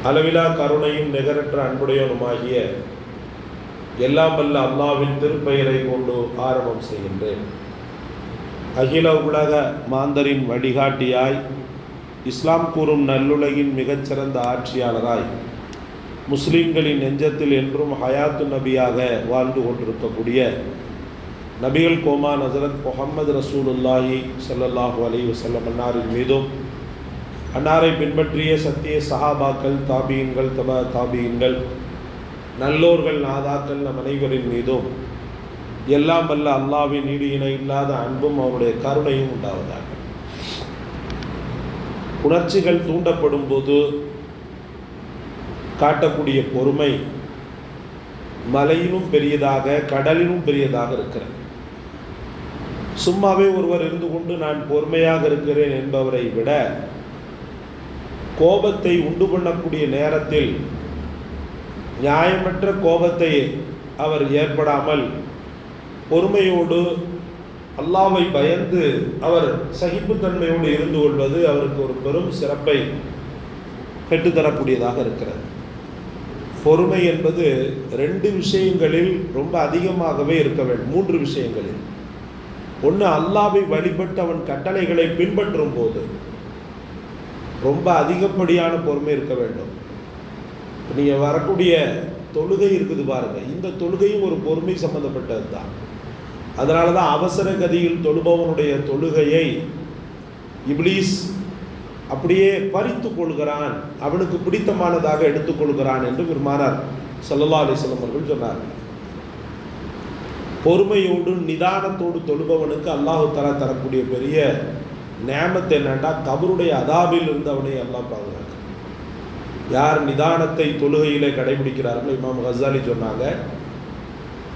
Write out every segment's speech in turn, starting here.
அளவிலா கருணையும் நிகரற்ற அன்புடையவனுமாகிய எல்லாம் வல்ல அல்லாஹ்வின் திருப்பெயரை கொண்டு ஆரம்பம் செய்கின்றேன். அகில உலக மாந்தரின் வழிகாட்டியாய், இஸ்லாம் கூறும் நல்லுலகின் மிகச்சிறந்த ஆட்சியாளராய், முஸ்லீம்களின் நெஞ்சத்தில் என்றும் ஹயாத்து நபியாக வாழ்ந்து கொண்டிருக்கக்கூடிய நபிகள் கோமான் ஹஸரத் முஹம்மது ரசூலுல்லாஹி ஸல்லல்லாஹு அலைஹி வஸல்லம் அன்னாரின் மீதும், அன்னாரை பின்பற்றிய சத்திய சஹாபாக்கள், தாபீன்கள், தபா தாபீன்கள், நல்லோர்கள், நாதாக்கள் நம் அனைவரின் மீதும் எல்லாம் வல்ல அல்லாஹ்வின் ஈடு இணை இல்லாத அன்பும் அவருடைய கருணையும் உண்டாவதாக. உணர்ச்சிகள் தூண்டப்படும் போது காட்டக்கூடிய பொறுமை மலையிலும் பெரியதாக, கடலிலும் பெரியதாக இருக்கிறது. சும்மாவே ஒருவர் இருந்து கொண்டு நான் பொறுமையாக இருக்கிறேன் என்பவரை விட, கோபத்தை உண்டு பண்ணக்கூடிய நேரத்தில் நியாயமற்ற கோபத்தை அவர் ஏற்படாமல் பொறுமையோடு அல்லாஹ்வை பயந்து அவர் சகிப்புத்தன்மையோடு இருந்து கொள்வது அவருக்கு ஒரு பெரும் சிறப்பை பெற்றுத்தரக்கூடியதாக இருக்கிறது. பொறுமை என்பது 2 விஷயங்களில் ரொம்ப அதிகமாகவே இருக்க வேண்டும். 3 விஷயங்களில். ஒன்று, அல்லாஹ்வை வழிபட்டு அவன் கட்டளைகளை பின்பற்றும் போது ரொம்ப அதிகப்படியான பொறுமை இருக்க வேண்டும். நீங்கள் வரக்கூடிய தொழுகை இருக்குது பாருங்க, இந்த தொழுகையும் ஒரு பொறுமை சம்பந்தப்பட்டது தான். அதனால தான் அவசர கதியில் தொழுபவனுடைய தொழுகையை இப்லீஸ் அப்படியே பறித்து கொள்கிறான், அவனுக்கு பிடித்தமானதாக எடுத்துக்கொள்கிறான் என்று பெருமானார் ஸல்லல்லாஹு அலைஹி வஸல்லம் அவர்கள் சொன்னார்கள். பொறுமையோடு நிதானத்தோடு தொழுபவனுக்கு அல்லாஹ் தஆலா தரக்கூடிய பெரிய நேமத் என்னன்னா, கபருடைய அதாபில் இருந்து அவனை அல்லாஹ் பாதுகாக்க. யார் நிதானத்தை தொழுகையிலே கடைபிடிக்கிறார்கள், இமாம் கஸாலி சொன்னாங்க,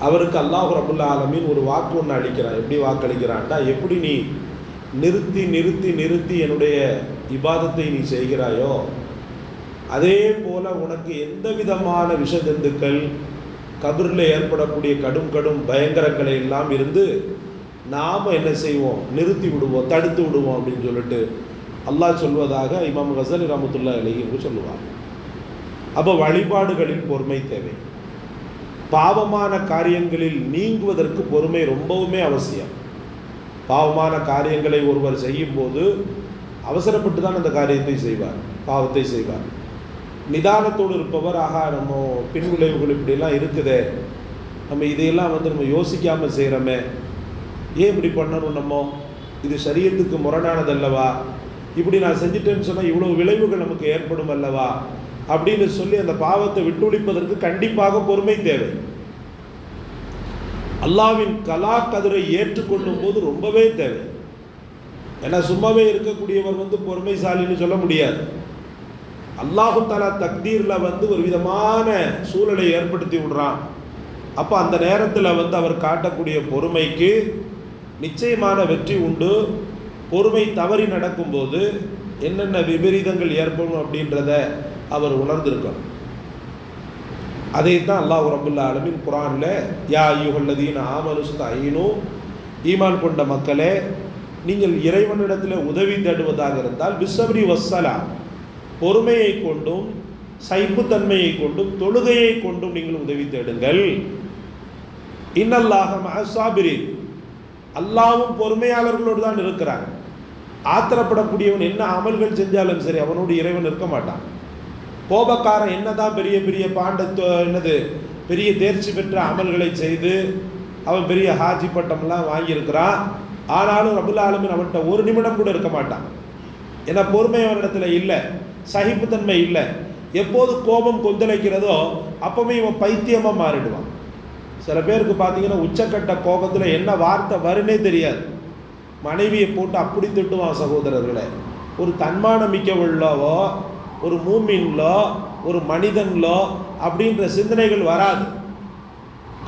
அவருக்கு அல்லாஹ் ரப்புல் ஆலமீன் ஒரு வாக்கு ஒன்று அளிக்கிறான். எப்படி வாக்கு அளிக்கிறான்டா, எப்படி நீ நிறுத்தி நிறுத்தி நிறுத்தி என்னுடைய இபாதத்தை நீ செய்கிறாயோ, அதே போல உனக்கு எந்த விதமான விஷஜந்துக்கள், கபரில் ஏற்படக்கூடிய கடும் கடும் பயங்கரங்களை எல்லாம் இருந்து நாம் என்ன செய்வோம், நிறுத்தி விடுவோம், தடுத்து விடுவோம் அப்படின்னு சொல்லிட்டு அல்லாஹ் சொல்வதாக இமாம் கஸாலி ரஹ்மத்துல்லாஹி அலைஹி சொல்லுவாங்க. அப்போ வழிபாடுகளில் பொறுமை தேவை. பாவமான காரியங்களில் நீங்குவதற்கு பொறுமை ரொம்பவுமே அவசியம். பாவமான காரியங்களை ஒருவர் செய்யும் போது அவசரப்பட்டு தான் அந்த காரியத்தை செய்வார், பாவத்தை செய்வார். நிதானத்தோடு இருப்பவர், ஆகா நம்ம பின் விளைவுகள் இப்படிலாம் இருக்குதே, நம்ம இதையெல்லாம் நம்ம யோசிக்காமல் செய்கிறோமே, ஏன் இப்படி பண்ணணும், நம்ம இது ஷரியத்துக்கு முரணானதல்லவா, இப்படி நான் செஞ்சிட்டேன்னு சொன்னால் இவ்வளோ விளைவுகள் நமக்கு ஏற்படும் அல்லவா அப்படின்னு சொல்லி அந்த பாவத்தை விட்டுளிப்பதற்கு கண்டிப்பாக பொறுமை தேவை. அல்லாஹ்வின் கலா கதிரை ஏற்றுக்கொள்ளும் போது ரொம்பவே தேவை. ஏன்னா சும்மாவே இருக்கக்கூடியவர் பொறுமைசாலின்னு சொல்ல முடியாது. அல்லாஹு தஆலா தக்தீரில் ஒரு விதமான சூழலை ஏற்படுத்தி விடுறான். அப்போ அந்த நேரத்தில் அவர் காட்டக்கூடிய பொறுமைக்கு நிச்சயமான வெற்றி உண்டு. பொறுமை தவறி நடக்கும்போது என்னென்ன விபரீதங்கள் ஏற்படும் அப்படின்றத அவர் உணர்ந்திருக்கணும். அதைத்தான் அல்லாஹ் ரப்புல் ஆலமீன் குர்ஆனில், யா அய்யுஹல்லதீன ஆமனு ஸ்தஈனு, ஈமான் கொண்ட மக்களே, நீங்கள் இறைவனிடத்தில் உதவி தேடுவதாக இருந்தால் பிஸ்ஸப்ரி வஸ்ஸலா, பொறுமையை கொண்டும் சகிப்புத்தன்மையை கொண்டும் தொழுகையை கொண்டும் நீங்கள் உதவி தேடுங்கள். இன்னல்லாஹ மஅஸ்ஸாபிரீன், அல்லாஹ்வும் பொறுமையாளர்களோடு தான் இருக்கிறான். ஆத்திரப்படக்கூடியவன் என்ன அமல்கள் செஞ்சாலும் சரி அவனோடு இறைவன் இருக்க மாட்டான். கோபக்காரன் என்னதான் பெரிய பெரிய பெரிய தேர்ச்சி பெற்ற அமல்களை செய்து அவன் பெரிய ஹாஜி பட்டம்லாம் வாங்கியிருக்கிறான், ஆனாலும் ரப்புல் ஆலமீன் அவன்கிட்ட ஒரு நிமிடம் கூட இருக்க மாட்டான். ஏன்னா பொறுமை அவனிடத்தில் இல்லை, சகிப்புத்தன்மை இல்லை. எப்போது கோபம் கொந்தளிக்கிறதோ அப்பவுமே இவன் பைத்தியமாக மாறிடுவான். சில பேருக்கு பார்த்தீங்கன்னா உச்சக்கட்ட கோபத்தில் என்ன வார்த்தை வருன்னே தெரியாது, மனைவியை போட்டு அப்படி திட்டுவான். சகோதரர்களே, ஒரு தன்மானம் மிக்கவள்ளவோ, ஒரு மூமின்லோ, ஒரு மனிதன்லோ அப்படின்ற சிந்தனைகள் வராது.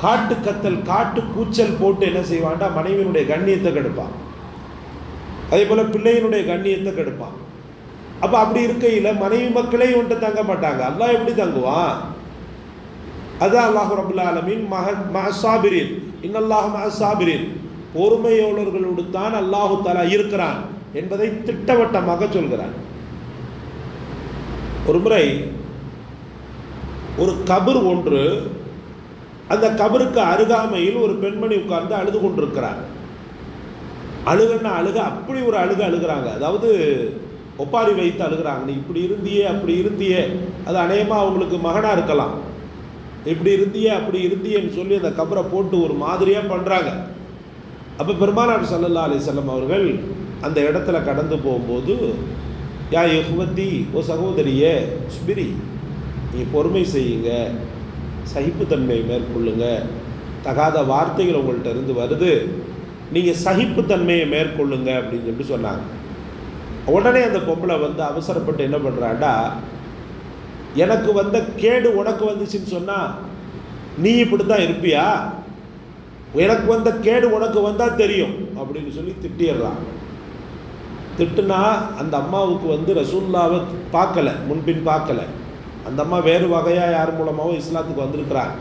காட்டு கத்தல், காட்டு கூச்சல் போட்டு என்ன செய்வான்டா, மனைவியினுடைய கண்ணியத்தை கெடுப்பான். அதே போல் பிள்ளையினுடைய கண்ணியத்தை கெடுப்பான். அப்போ அப்படி இருக்கையில் மனைவி மக்களே ஒன்றை தங்க மாட்டாங்க, அல்லாஹ் எப்படி தங்குவான்? அதுதான் அல்லாஹ் ரப்புல் ஆலமீன் மஅஸ்ஸாபிரீன், இன்னல்லாஹ மஅஸ்ஸாபிரீன், பொறுமையோளர்களோடு தான் அல்லாஹு தஆலா இருக்கிறான் என்பதை திட்டவட்டமாக சொல்கிறான். ஒரு முறை ஒரு கபர் ஒன்று, அந்த கபருக்கு அருகாமையில் ஒரு பெண்மணி உட்கார்ந்து அழுது கொண்டிருக்கிறார். அழுகன்னா அழுக, அப்படி ஒரு அழுகிறாங்க. அதாவது ஒப்பாரி வைத்து அழுகிறாங்க. நீ இப்படி இருந்தியே அப்படி இருந்தியே, அது அநேகமாக அவங்களுக்கு மகனாக இருக்கலாம். இப்படி இருந்தியே அப்படி இருந்தியேன்னு சொல்லி அந்த கபரை போட்டு ஒரு மாதிரியாக பண்ணுறாங்க. அப்போ பெருமானார் ஸல்லல்லாஹு அலைஹி வஸல்லம் அவர்கள் அந்த இடத்துல கடந்து போகும்போது, யா இஹ்வத்தி, ஓ சகோதரியே, சுபிரி, நீங்கள் பொறுமை செய்யுங்க, சகிப்புத்தன்மையை மேற்கொள்ளுங்க, தகாத வார்த்தைகள் உங்கள்கிட்ட இருந்து வருது, நீங்கள் சகிப்புத்தன்மையை மேற்கொள்ளுங்க அப்படின்னு சொல்லிட்டு சொன்னாங்க. உடனே அந்த பொம்பளை வந்து அவசரப்பட்டு என்ன பண்ணுறாண்டா, எனக்கு வந்த கேடு உனக்கு வந்துச்சுன்னு சொன்னால் நீ இப்படி தான் இருப்பியா, எனக்கு வந்த கேடு உனக்கு வந்தால் தெரியும் அப்படின்னு சொல்லி திட்டிடுறான். திட்டுனா அந்த அம்மாவுக்கு வந்து ரசூலுல்லாவை பார்க்கல, முன்பின் பார்க்கல. அந்த அம்மா வேறு வகையாக யார் மூலமாகவும் இஸ்லாத்துக்கு வந்திருக்கிறாங்க,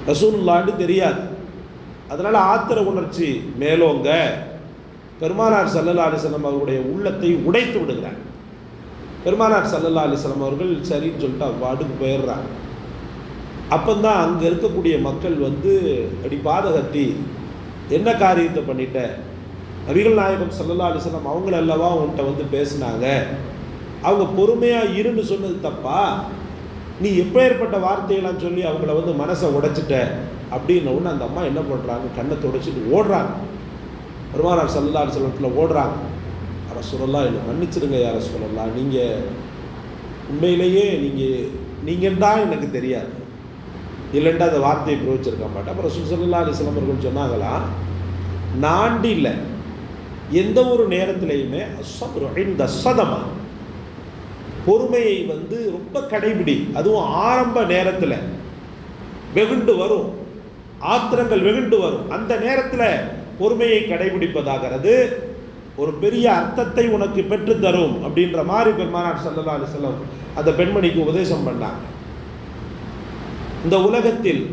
ரசூலுல்லான்னு தெரியாது. அதனால் ஆத்திர உணர்ச்சி மேலோங்க பெருமானார் ஸல்லல்லாஹு அலைஹி வஸல்லம் அவருடைய உள்ளத்தை உடைத்து விடுகிறார். பெருமானார் ஸல்லல்லாஹு அலைஹி வஸல்லம் அவர்கள் சரின்னு சொல்லிட்டு அவ்வாடுக்கு போயிடுறாங்க. அப்போந்தான் அங்கே இருக்கக்கூடிய மக்கள் வந்து அடி பாதகத்தி, என்ன காரியத்தை பண்ணிட்ட, நபிகள் நாயகம் ஸல்லல்லாஹு அலைஹி வஸல்லம் அவங்கள அல்லவா உன்கிட்ட வந்து பேசினாங்க, அவங்க பொறுமையாக இருன்னு சொன்னது தப்பா, நீ எப்பேற்பட்ட வார்த்தையெல்லாம் சொல்லி அவங்கள வந்து மனசை உடைச்சிட்ட அப்படின்னு ஒன்று அந்த அம்மா என்ன பண்ணுறாங்க, கண்ணை துடைச்சிட்டு ஓடுறாங்க. பெருமானார் ஸல்லல்லாஹு அலைஹி வஸல்லம் ஓடுறாங்க. யார சொல்லலாம், என்னை மன்னிச்சிடுங்க யார சொல்லலாம், நீங்கள் உண்மையிலேயே நீங்கள் தான் எனக்கு தெரியாது, இல்லைண்டா அந்த வார்த்தையை பிரயோகிச்சிருக்க மாட்டேன். அப்புறம் ரசூல் ஸல்லல்லாஹு அலைஹி வஸல்லம் அவர்கள் சொன்னாங்களா, நாண்டி இல்லை, எந்த ஒரு நேரத்திலையுமே அஸ்ஸப்ரு இன்த ஸதமா, பொறுமையை வந்து ரொம்ப கடைபிடி. அதுவும் ஆரம்ப நேரத்தில் வெகுண்டு வரும், ஆத்திரங்கள் வெகுண்டு வரும், அந்த நேரத்தில் பொறுமையை கடைபிடிப்பதாகிறது ஒரு பெரிய அர்த்தத்தை உனக்கு பெற்று தரும் அப்படின்ற மாதிரி பெருமானார் ஸல்லல்லாஹு அலைஹி வஸல்லம் அந்த பெண்மணிக்கு உபதேசம் பண்ணாங்க. இந்த உலகத்தில்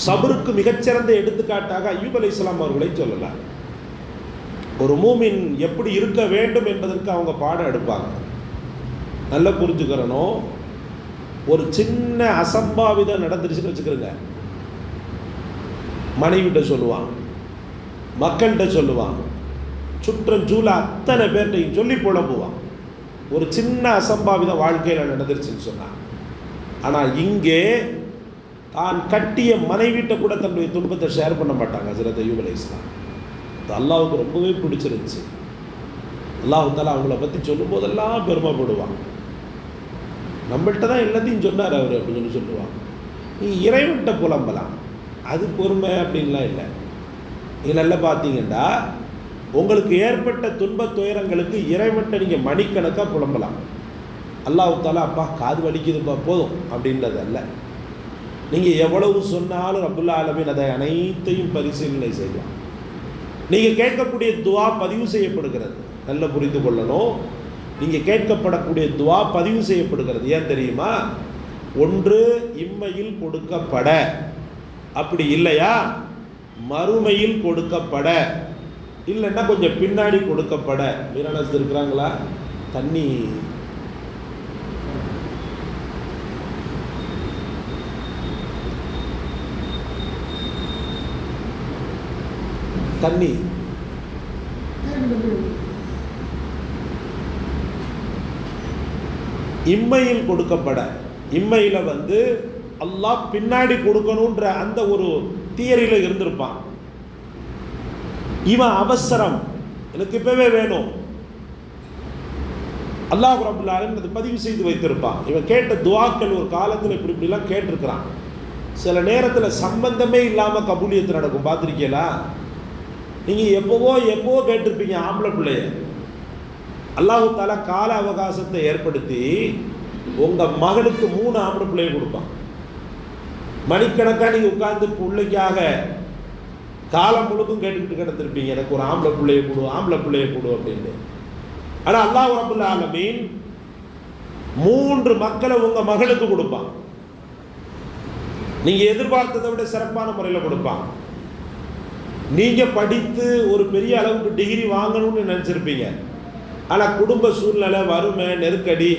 சபருக்கு மிகச்சிறந்த எடுத்துக்காட்டாக அய்யூப் அலைஹிஸ்ஸலாம் அவர்களை சொல்லலாம். ஒரு மூமின் எப்படி இருக்க வேண்டும் என்பதற்கு அவங்க பாடம் எடுப்பாங்க. நல்லா புரிஞ்சுக்கிறணும். ஒரு சின்ன அசம்பாவிதம் நடந்துருச்சுன்னு வச்சுக்கிறேங்க, மனைவிட்ட சொல்லுவான், மக்கள்கிட்ட சொல்லுவான், சுற்றஞ்சூழ அத்தனை பேர்கிட்டையும் சொல்லி புலம்புவான். ஒரு சின்ன அசம்பாவிதம் வாழ்க்கையில் நடந்துருச்சுன்னு சொன்னான். ஆனால் இங்கே தான் கட்டிய மனைவிட்ட கூட தன்னுடைய துன்பத்தை ஷேர் பண்ண மாட்டாங்க ஹஜ்ரத் அய்யூப் அலைஹிஸ்ஸலாம். அது அல்லாஹ்வுக்கு ரொம்பவே பிடிச்சிருந்துச்சு. அல்லாஹ் தஆலா அவங்கள பற்றி சொல்லும் போதெல்லாம் பெருமைப்படுவான். நம்மள்கிட்ட தான் எல்லாத்தையும் சொன்னார் அவர் அப்படின்னு சொல்லுவான். நீ இறைவன்கிட்ட புலம்பலாம், அது பொறுமை அப்படின்லாம் இல்லை. நீங்கள் நல்லா பார்த்தீங்கன்னா உங்களுக்கு ஏற்பட்ட துன்பத் துயரங்களுக்கு இறைவன்கிட்ட நீங்கள் மணிக்கணக்காக புலம்பலாம். அல்லாஹ் தஆலா அப்பா காது வலிக்குதுப்பா போதும் அப்படின்றது அல்ல. நீங்கள் எவ்வளவு சொன்னாலும் ரப்புல் ஆலமீன் அதை அனைத்தையும் பரிசீலனை செய்வான். நீங்கள் கேட்கக்கூடிய துவா பதிவு செய்யப்படுகிறது. நல்லா புரிந்து கொள்ளணும். நீங்கள் கேட்கப்படக்கூடிய துவா பதிவு செய்யப்படுகிறது. ஏன் தெரியுமா? ஒன்று இம்மையில் கொடுக்கப்பட, அப்படி இல்லையா மறுமையில் கொடுக்கப்பட, இல்லைன்னா கொஞ்சம் பின்னாடி கொடுக்கப்பட. மீனஸ் இருக்கிறாங்களா? தண்ணி தண்ணி இம்மையில் கொடுக்கப்பட, இம்மையில் வந்து அல்லாஹ் பின்னாடி கொடுக்கணுன்ற அந்த ஒரு தியரியில் இருந்திருப்பான். இவன் அவசரம், எனக்கு இப்பவே வேணும், அல்லாஹ் ரப்பல் ஆலமீன் அதை பதிவு செய்து வைத்திருப்பான். இவன் கேட்ட துஆக்கள் ஒரு காலத்தில் இப்படிலாம் கேட்டிருக்கிறான். சில நேரத்தில் சம்பந்தமே இல்லாமல் கபூலியத்து நடக்கும். பார்த்துருக்கீங்களா? நீங்கள் எப்போவோ கேட்டிருப்பீங்க ஆம்பளை பிள்ளைய. அல்லாஹ் தஆலா கால அவகாசத்தை ஏற்படுத்தி உங்கள் மகளுக்கு 3 ஆம்பளை பிள்ளைய கொடுப்பான். மணிக்கணக்காக நீங்கள் உட்கார்ந்து பிள்ளைக்காக காலம் முழுக்கும் கேட்டுக்கிட்டு கிடந்திருப்பீங்க, எனக்கு ஒரு ஆம்பளை பிள்ளைய கொடு அப்படின்னு. ஆனால் அல்லாஹ் ரப்பல் ஆலமீன் 3 மக்களை உங்கள் மகளுக்கு கொடுப்பான். நீங்கள் எதிர்பார்த்ததை விட சிறப்பான முறையில் கொடுப்பான். நீங்கள் படித்து ஒரு பெரிய அளவுக்கு டிகிரி வாங்கணும்னு நினச்சிருப்பீங்க. ஆனால் குடும்ப சூழ்நிலை, வறுமை, நெருக்கடி,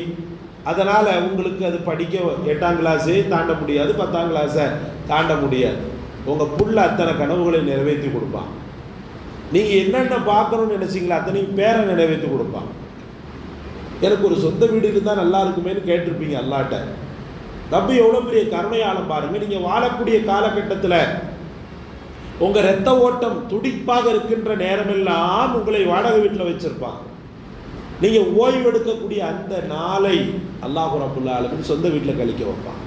அதனால் உங்களுக்கு அது படிக்க 8ஆம் கிளாஸே தாண்ட முடியாது, 10ஆம் கிளாஸை தாண்ட முடியாது. உங்கள் புள்ள அத்தனை கனவுகளை நிறைவேற்றி கொடுப்பான். நீங்கள் என்னென்ன பார்க்கணும்னு நினச்சிங்களா அத்தனையும் பேரை நிறைவேற்றி கொடுப்பான். எனக்கு ஒரு சொந்த வீடு இருந்தால் நல்லா இருக்குமேனு கேட்டிருப்பீங்க அல்லாட்ட. ரப்பு எவ்வளோ பெரிய கருணையாளம் பாருங்கள். நீங்கள் வாழக்கூடிய காலகட்டத்தில் உங்கள் இரத்த ஓட்டம் துடிப்பாக இருக்கின்ற நேரமெல்லாம் உங்களை வாடகை வீட்டில் வச்சுருப்பான். நீங்கள் ஓய்வெடுக்கக்கூடிய அந்த நாளை அல்லாஹ் ரப்புல் ஆலமீன் சொந்த வீட்டில் கழிக்க வைப்பான்.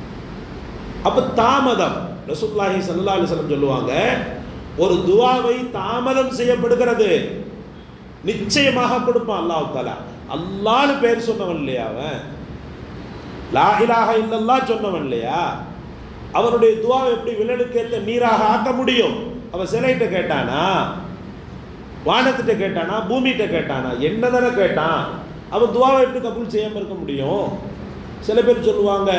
அப்போ தாமதம், ரசூலுல்லாஹி ஸல்லல்லாஹு அலைஹி வஸல்லம் சொல்லுவாங்க, ஒரு துஆவை தாமதம் செய்யப்படுகிறது நிச்சயமாக கொடுப்பான் அல்லாஹ் தஆலா. அல்லாஹ்னு பேர் சொன்னவன் இல்லையா, அவன் லா இலாஹ இல்லல்லாஹ் சொன்னவன் இல்லையா, அவனுடைய துஆவை எப்படி விலனுக்கேற்ற நீராக ஆக்க முடியும்? அவன் சிலைகிட்ட கேட்டானா, வானத்திட்ட கேட்டானா, பூமிகிட்ட கேட்டானா? என்னதானே கேட்டான். அவன் துவாவை எப்படி கபூல் செய்யாமல் இருக்க முடியும்? சில பேர் சொல்லுவாங்க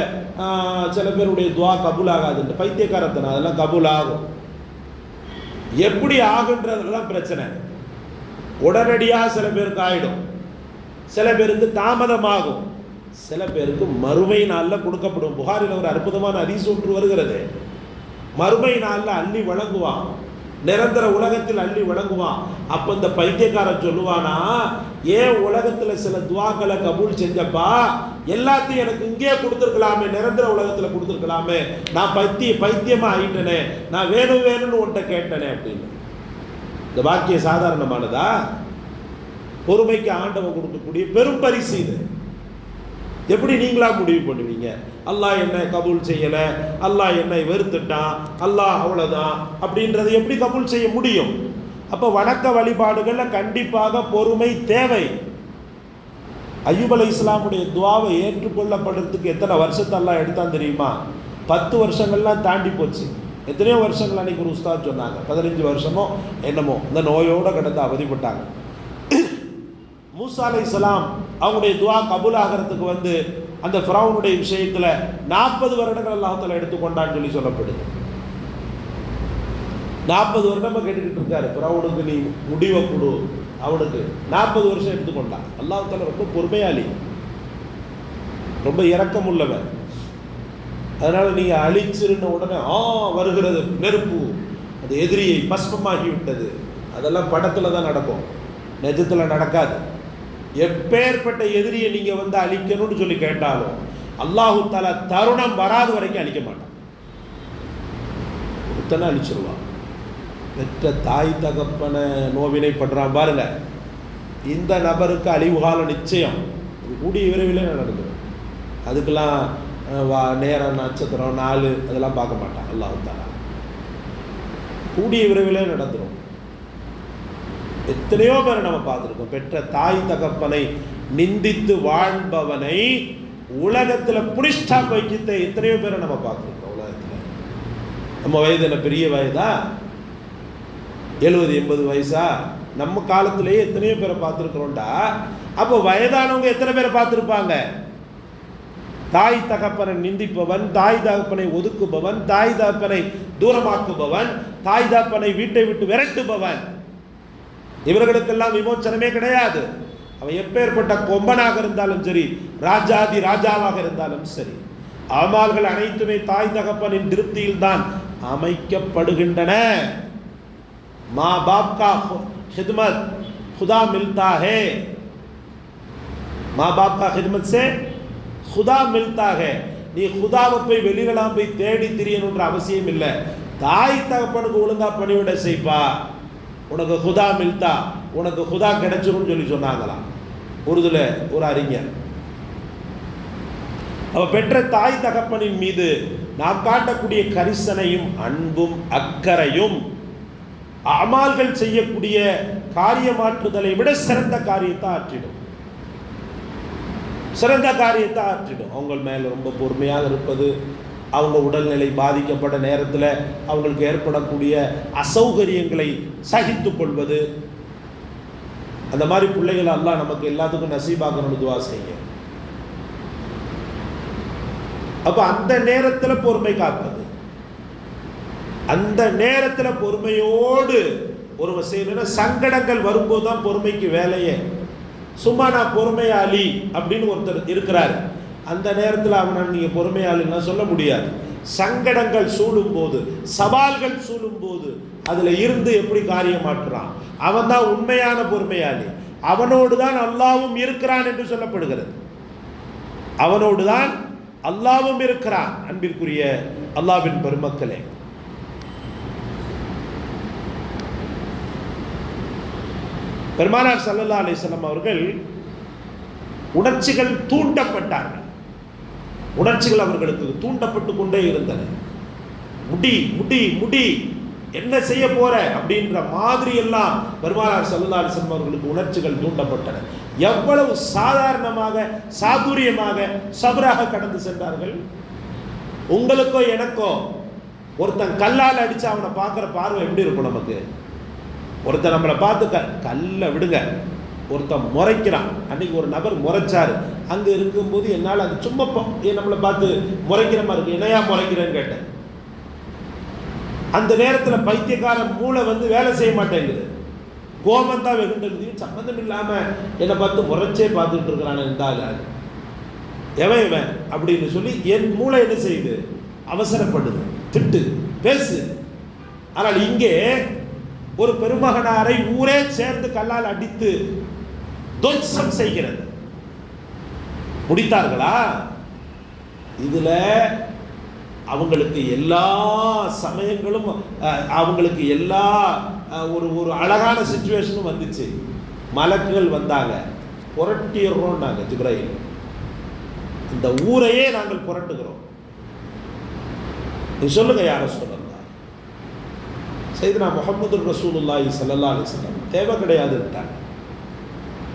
சில பேருடைய துவா கபூல் ஆகாதுன்னு. பைத்தியக்காரத்தனை, அதெல்லாம் கபூல் ஆகும். எப்படி ஆகுன்றதுலாம் பிரச்சனை. உடனடியாக சில பேருக்கு ஆகிடும், சில பேருக்கு தாமதமாகும், சில பேருக்கு மறுமை நாளில் கொடுக்கப்படும். புகாரில் ஒரு அற்புதமான ஹதீஸ் ஒன்று வருகிறது. மறுமை நாளில் அள்ளி வழங்குவான், நிரந்தர உலகத்தில் அள்ளி வழங்குவான். அப்போ இந்த பைத்தியக்காரன் சொல்லுவானா, ஏன் உலகத்தில் சில துவாக்களை கபூல் செஞ்சப்பா, எல்லாத்தையும் எனக்கு இங்கே கொடுத்துருக்கலாமே, நிரந்தர உலகத்தில் கொடுத்துருக்கலாமே, நான் பைத்தியமாக ஆகிட்டனே, நான் வேணும்னு உன்கிட்ட கேட்டனே அப்படின்னு. இந்த வாக்கியம் சாதாரணமானதா? பொறுமைக்கு ஆண்டவன் கொடுக்கக்கூடிய பெரும் பரிசு இது. எப்படி நீங்களா முடிவு பண்ணுவீங்க? அல்லாஹ் என்னை கபூல் செய்யலை, அல்லாஹ் என்னை வெறுத்துட்டான், அல்லாஹ் அவ்வளோதான் அப்படின்றத எப்படி கபூல் செய்ய முடியும்? அப்போ வணக்க வழிபாடுகளில் கண்டிப்பாக பொறுமை தேவை. அய்யூப் அலைஹிஸ்ஸலாமுடைய துஆவை ஏற்றுக்கொள்ளப்படுறதுக்கு எத்தனை வருஷத்தை அல்லாஹ் எடுத்தான் தெரியுமா? 10 வருஷங்கள்லாம் தாண்டி போச்சு. எத்தனையோ வருஷங்கள் அன்றைக்கி ஒரு உஸ்தாத் சொன்னாங்க, 15 வருஷமோ என்னமோ இந்த நோயோடு கிடந்து அவதிப்பட்டாங்க. மூசா அலைஹிஸ்ஸலாம் அவங்களுடைய துஆ கபூல் ஆகிறதுக்கு அந்த ஃபிரௌனுடைய விஷயத்தில் 40 வருடங்கள் அல்லாஹ் தஆலா எடுத்துக்கொண்டான்னு சொல்லி சொல்லப்படுது. 40 வருடமாக கேட்டுக்கிட்டு இருக்காரு, ஃபிரௌனுக்கு நீ முடிவை கொடு, அவனுக்கு 40 வருஷம் எடுத்துக்கொண்டான். அல்லாஹ் தஆலா ரொம்ப பொறுமையாளி, ரொம்ப இரக்கம் உள்ளவன். அதனால் நீங்கள் அழிச்சிருந்த உடனே வருகிறது நெருப்பு, அது எதிரியை பஸ்பமாகி விட்டது, அதெல்லாம் படத்தில் தான் நடக்கும், நிஜத்தில் நடக்காது. எப்பேற்பட்ட எதிரியை நீங்கள் அழிக்கணும்னு சொல்லி கேட்டாலும் அல்லாஹு தஆலா தருணம் வராத வரைக்கும் அழிக்க மாட்டான், ஒருத்தனை அழிச்சிருவான். பெற்ற தாய் தகப்பனை நோவினைப்படுறான் பாருங்க, இந்த நபருக்கு அழிவு காலம் நிச்சயம், கூடிய விரைவில் நடந்துடும். அதுக்கெல்லாம் நேரம், நட்சத்திரம், நாள் அதெல்லாம் பார்க்க மாட்டான் அல்லாஹு தஆலா, கூடிய விரைவில் நடந்துடும். எத்தனையோ பேரை நம்ம பார்த்துருக்கோம், பெற்ற தாய் தகப்பனை நிந்தித்து வாழ்பவனை உலகத்தில் புனிஷ்டா வைக்கித்த எத்தனையோ பேரை நம்ம பார்த்துருக்கோம் உலகத்தில். நம்ம வயது என்ன பெரிய வயதா? 70-80 வயசா? நம்ம காலத்திலேயே எத்தனையோ பேரை பார்த்துருக்குறோம்டா. அப்போ வயதானவங்க எத்தனை பேரை பார்த்துருப்பாங்க? தாய் தகப்பனை நிந்திப்பவன், தாய் தகப்பனை ஒதுக்குபவன், தாய் தகப்பனை தூரமாக்குபவன், தாய் தகப்பனை வீட்டை விட்டு விரட்டுபவன், இவர்களுக்கெல்லாம் விமோச்சனமே கிடையாது. அவன் எப்பேற்பட்ட கொம்பனாக இருந்தாலும் சரி, ராஜாதி ராஜாவாக இருந்தாலும் சரி, அமால்கள் அனைத்துமே தாய் தகப்பனின் திருப்தியில் தான் அமைக்கப்படுகின்றன. மா பாப் கா खिदमत खुदा मिलता है, माँ बाप का खिदमत से खुदा मिलता है. நீ खुदाவை போய் வெளியெல்லாம் போய் தேடி திரியணுன்ற அவசியம் இல்லை. தாய் தகப்பனுக்கு ஒழுங்கா பணிவிட செய்ப்பா, உனக்கு खुदा मिलता, உனக்கு खुदा கிடைச்சிரும்னு சொல்லி சொன்னாங்களாம் உருதுல ஒரு அறிஞர். அவ பெற்ற தாய் தகப்பனின் மீது நாம் காட்டக்கூடிய கரிசனையும் அன்பும் அக்கறையும் அமால்கள் செய்யக்கூடிய காரியமாற்றுதலை விட சிறந்த காரியத்தை ஆற்றிடும், சிறந்த காரியத்தை ஆற்றிடும். அவங்க மேல ரொம்ப பொறுமையாக இருப்பது, அவங்க உடல்நிலை பாதிக்கப்பட்ட நேரத்தில் அவங்களுக்கு ஏற்படக்கூடிய அசௌகரியங்களை சகித்து கொள்வது, அந்த மாதிரி பிள்ளைகள் அல்லாஹ் நமக்கு எல்லாத்துக்கும் நசீபாக்கணும்னு துஆ செய்யுங்க. அப்ப அந்த நேரத்தில் பொறுமை காப்பது, அந்த நேரத்தில் பொறுமையோடு ஒருவர் செய்யணும். சங்கடங்கள் வரும்போது தான் பொறுமைக்கு வேலையே. சும்மா நான் பொறுமையாளி அப்படின்னு ஒருத்தர் இருக்கிறார், அந்த நேரத்தில் அவனை நீங்கள் பொறுமையாளின்னா சொல்ல முடியாது. சங்கடங்கள் சூழும் போது, சவால்கள் சூழும் போது அதில் இருந்து எப்படி காரியம் மாற்றுறான், அவன் தான் உண்மையான பொறுமையாளி. அவனோடு தான் அல்லாவும் இருக்கிறான் என்று சொல்லப்படுகிறது. அவனோடு தான் அல்லாவும் இருக்கிறான். அன்பிற்குரிய அல்லாஹ்வின் பெருமக்களே, பெருமானார் ஸல்லல்லாஹு அலைஹி வஸல்லம் அவர்கள் உணர்ச்சிகள் தூண்டப்பட்டார்கள். உணர்ச்சிகள் அவர்களுக்கு தூண்டப்பட்டு கொண்டே இருந்தன. முடி முடி முடி, என்ன செய்ய போற அப்படின்ற மாதிரி எல்லாம் பெருமானார் ஸல்லல்லாஹு அலைஹி வஸல்லம் அவர்களுக்கு உணர்ச்சிகள் தூண்டப்பட்டன. எவ்வளவு சாதாரணமாக, சாதுரியமாக, சபராக கடந்து சென்றார்கள். உங்களுக்கோ எனக்கோ ஒருத்தன் கல்லால் அடிச்சு அவனை பார்க்குற பார்வை எப்படி இருக்கும்? நமக்கு ஒருத்தன் நம்மளை பார்த்து கல்லை விடுங்க, ஒருத்தன் முறைக்கிறான். அன்னைக்கு ஒரு நபர் முறைச்சாரு. அங்கே இருக்கும்போது என்னால் அது சும்மா நம்மளை பார்த்து முறைக்கிற மாதிரி இருக்கு. என்னையா முறைக்கிறேன்னு கேட்டேன். அந்த நேரத்தில் பைத்தியக்கார மூளை வேலை செய்ய மாட்டேங்குது. கோபம் தான் வெகுண்டது. சம்மந்தம் இல்லாமல் என்னை பார்த்து முறைச்சே பார்த்துட்டு இருக்கிறான் இருந்தால் எவன் இவன் அப்படின்னு சொல்லி என் மூளை என்ன செய்யுது? அவசரப்படுது. திட்டு, பேசு. ஆனால் இங்கே ஒரு பெருமகனாரை ஊரே சேர்ந்து கல்லால் அடித்து துவம்சம் செய்கிறது. முடித்தார்களா? இதுல அவங்களுக்கு எல்லா சமயங்களும், அவங்களுக்கு எல்லா ஒரு அழகான சிச்சுவேஷனும் வந்துச்சு. மலக்குகள் வந்தாங்க, புரட்டிடுறோம்னாங்க ஜிப்ராயில். இந்த ஊரையே நாங்கள் புரட்டுகிறோம். நீ சொல்லுங்க யார சொல்லலாம். சையதுனா முஹம்மது ரசூலுல்லாஹி ஸல்லல்லாஹு அலைஹி வஸல்லம் தேவை கிடையாதுட்டாங்க.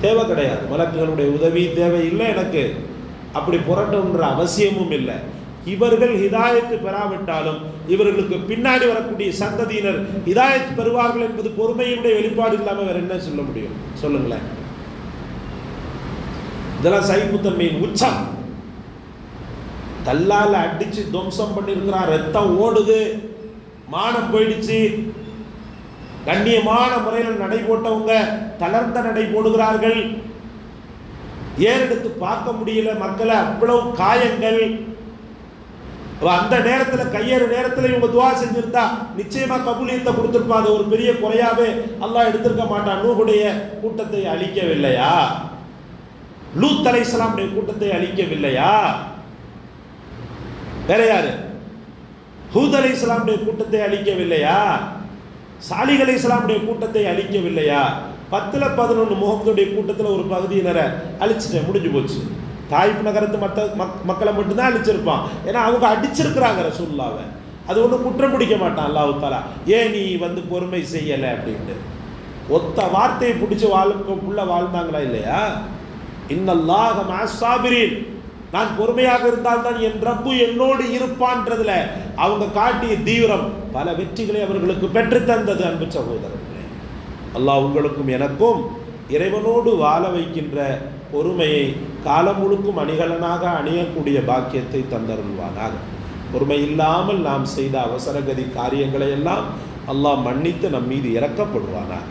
தேவை கிடையாது, மலக்குகளுடைய உதவி தேவையில்லை எனக்கு, அப்படி புரட்டுன்ற அவசியமும் இல்லை. இவர்கள் ஹிதாயத்து பெறாவிட்டாலும் இவர்களுக்கு பின்னாடி வரக்கூடிய சந்ததியினர் ஹிதாயத்து பெறுவார்கள் என்பது பொறுமையினுடைய வெளிப்பாடு இல்லாமல் வேற என்ன சொல்ல முடியும்? சொல்லுங்களேன். இதெல்லாம் சகிப்புத்தன்மையின் உச்சம். கல்லால் அடிச்சு துவம்சம் பண்ணிருக்கிறான், ரத்தம் ஓடுது, மானம் போயிடுச்சு. கண்ணியமான முறையில் நடை போட்டவங்க தளர்ந்த நடை போடுகிறார்கள். ஏறெடுத்து பார்க்க முடியல மக்களை, அவ்வளவு காயங்கள். அந்த நேரத்தில், கையேறு நேரத்தில் இவங்க துவா செஞ்சிருந்தா நிச்சயமா கபூலியத்தை கொடுத்திருப்பாங்க. ஒரு பெரிய குறையாவே அல்லாஹ் எடுத்திருக்க மாட்டான். நூஹுடைய கூட்டத்தை அழிக்கவில்லையா? லூத் அலைஹிஸ்ஸலாமுடைய கூட்டத்தை அழிக்கவில்லையா? வேற யாரு? ஹூத் அலைஹிஸ்ஸலாமுடைய கூட்டத்தை அழிக்கவில்லையா? சாலிஹ் அலைஹிஸ்ஸலாமுடைய கூட்டத்தை அழிக்கவில்லையா? 10-11 முகமதுடைய கூட்டத்தில் ஒரு பகுதியினரை அழிச்சிட்டேன், முடிஞ்சு போச்சு. தாயிப் நகரத்து மக்களை மட்டும்தான் அழிச்சிருப்பான். ஏன்னா அவங்க அடிச்சிருக்கிறாங்க ரசூலுல்லாவை. அது ஒன்றும் குற்றம் பிடிக்க மாட்டான் அல்லாஹ் தஆலா. ஏன் நீ பொறுமை செய்யலை அப்படின்ட்டு. ஒத்த வார்த்தையை பிடிச்சி வாழ்ந்தாங்களா இல்லையா? இன்னல்லாஹ மஅஸ் ஸாபிரீன், நான் பொறுமையாக இருந்தால்தான் என் ரப்பு என்னோடு இருப்பான்றதுல அவங்க காட்டிய தீவிரம் பல வெற்றிகளை அவர்களுக்கு பெற்றுத்தந்தது. அன்பு சகோதரர்களே, அல்லாஹ் உங்களுக்கும் எனக்கும் இறைவனோடு வாழ வைக்கின்ற பொறுமையை காலம் முழுக்கும் அணிகலனாக அணியக்கூடிய பாக்கியத்தை தந்தருள்வானாக. பொறுமை இல்லாமல் நாம் செய்த அவசரகதி காரியங்களை எல்லாம் அல்லாஹ் மன்னித்து நம் மீது இறக்கப்படுவானாக.